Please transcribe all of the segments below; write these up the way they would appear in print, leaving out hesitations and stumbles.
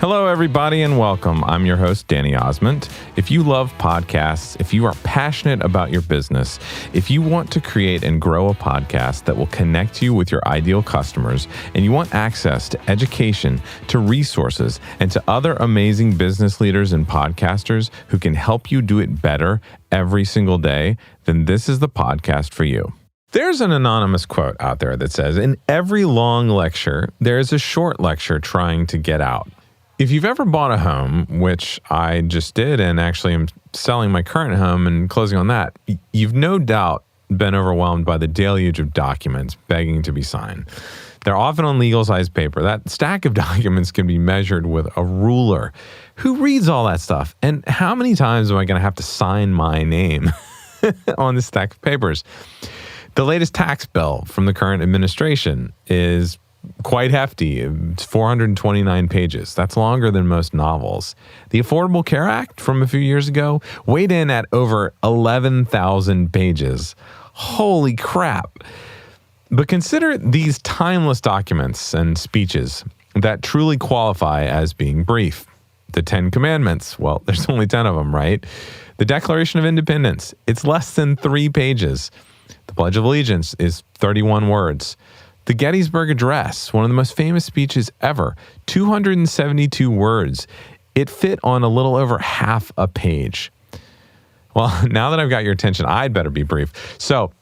Hello, everybody, and welcome. I'm your host, Danny Osmond. If you love podcasts, if you are passionate about your business, if you want to create and grow a podcast that will connect you with your ideal customers, and you want access to education, to resources, and to other amazing business leaders and podcasters who can help you do it better every single day, then this is the podcast for you. There's an anonymous quote out there that says, "In every long lecture, there is a short lecture trying to get out." If you've ever bought a home, which I just did, and actually am selling my current home and closing on that, you've no doubt been overwhelmed by the deluge of documents begging to be signed. They're often on legal-sized paper. That stack of documents can be measured with a ruler. Who reads all that stuff? And how many times am I going to have to sign my name on this stack of papers? The latest tax bill from the current administration is quite hefty. It's 429 pages. That's longer than most novels. The Affordable Care Act from a few years ago weighed in at over 11,000 pages. Holy crap. But consider these timeless documents and speeches that truly qualify as being brief. The 10 Commandments, well, there's only 10 of them, right? The Declaration of Independence, it's less than 3 pages. The Pledge of Allegiance is 31 words. The Gettysburg Address, one of the most famous speeches ever, 272 words. It fit on a little over half a page. Well, now that I've got your attention, I'd better be brief. So,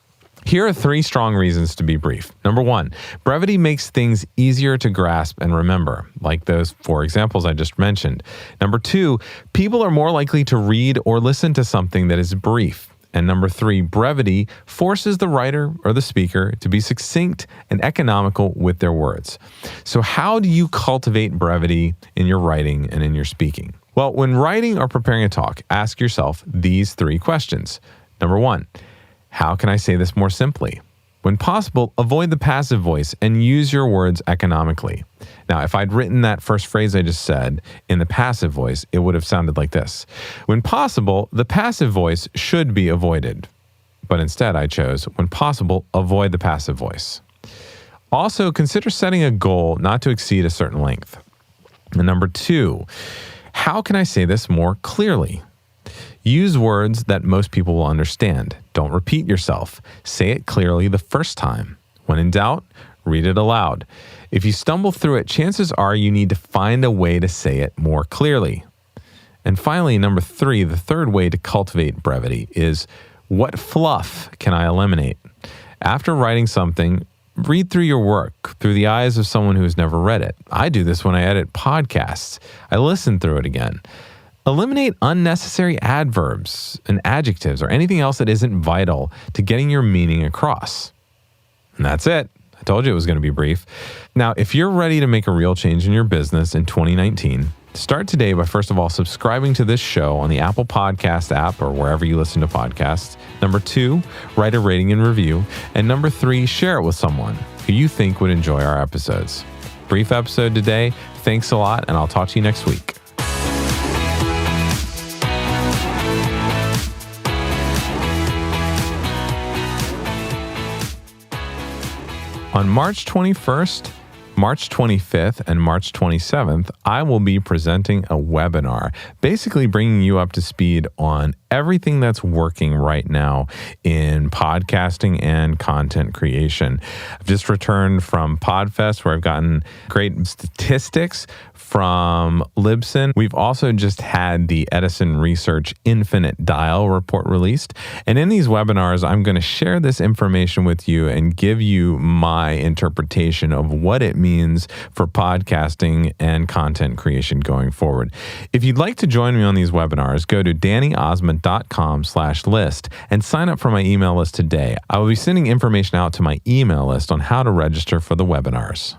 here are 3 strong reasons to be brief. Number 1, brevity makes things easier to grasp and remember, like those 4 examples I just mentioned. Number 2, people are more likely to read or listen to something that is brief. And number 3, brevity forces the writer or the speaker to be succinct and economical with their words. So how do you cultivate brevity in your writing and in your speaking? Well, when writing or preparing a talk, ask yourself these 3 questions. Number 1, how can I say this more simply? When possible, avoid the passive voice and use your words economically. Now, if I'd written that first phrase I just said in the passive voice, it would have sounded like this. When possible, the passive voice should be avoided. But instead, I chose, when possible, avoid the passive voice. Also, consider setting a goal not to exceed a certain length. And number 2, how can I say this more clearly? Use words that most people will understand. Don't repeat yourself. Say it clearly the first time. When in doubt, read it aloud. If you stumble through it, chances are you need to find a way to say it more clearly. And finally, number 3, the third way to cultivate brevity is, what fluff can I eliminate? After writing something, read through your work through the eyes of someone who has never read it. I do this when I edit podcasts. I listen through it again. Eliminate unnecessary adverbs and adjectives or anything else that isn't vital to getting your meaning across. And that's it. I told you it was going to be brief. Now, if you're ready to make a real change in your business in 2019, start today by first of all subscribing to this show on the Apple Podcast app or wherever you listen to podcasts. Number 2, write a rating and review. And number 3, share it with someone who you think would enjoy our episodes. Brief episode today. Thanks a lot, and I'll talk to you next week. On March 21st, March 25th, and March 27th, I will be presenting a webinar, basically bringing you up to speed on everything that's working right now in podcasting and content creation. I've just returned from PodFest, where I've gotten great statistics from Libsyn. We've also just had the Edison Research Infinite Dial report released. And in these webinars, I'm going to share this information with you and give you my interpretation of what it means for podcasting and content creation going forward. If you'd like to join me on these webinars, go to dannyosmond.com/list and sign up for my email list today. I will be sending information out to my email list on how to register for the webinars.